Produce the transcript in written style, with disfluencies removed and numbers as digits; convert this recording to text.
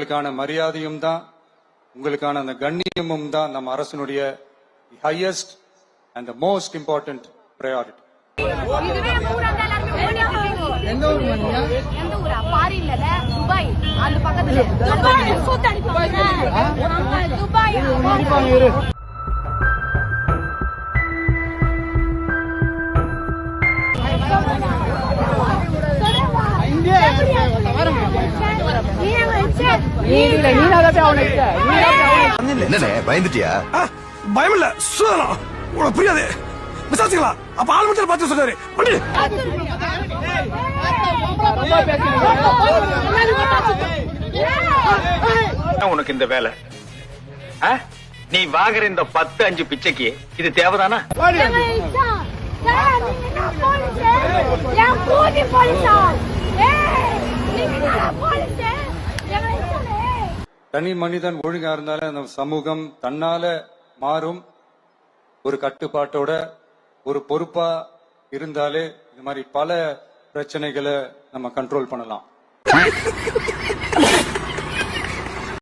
உங்களுக்கான மரியாதையும் தான், உங்களுக்கான அந்த கண்ணியமும் தான் நம்ம அரசினுடைய highest and the most important priority. எந்த ஊர் மணியா? எந்த ஊரா? பாரின்ல துபாய், அந்த பக்கத்துல துபாய் சூத்தடிப்பாங்க. துபாய் அடிப்பாங்க. இரு என்னண்ணே பயந்துட்டியா? பயம் இல்ல, சுதனம் உனக்கு புரியாது. விசாரிச்சுக்கலாம். அப்ப ஆள் மட்டும் பார்த்து சொல்றாரு. உனக்கு இந்த வேலை நீ வாங்குற இந்த 10-5 பிச்சைக்கு இது தேவைதானா? தனி மனிதன் ஒழுங்கா இருந்தாலே அந்த சமூகம் தன்னால மாறும். ஒரு கட்டுப்பாட்டோட ஒரு பொறுப்பா இருந்தாலே இந்த மாதிரி பல பிரச்சனைகளை நம்ம கண்ட்ரோல் பண்ணலாம்.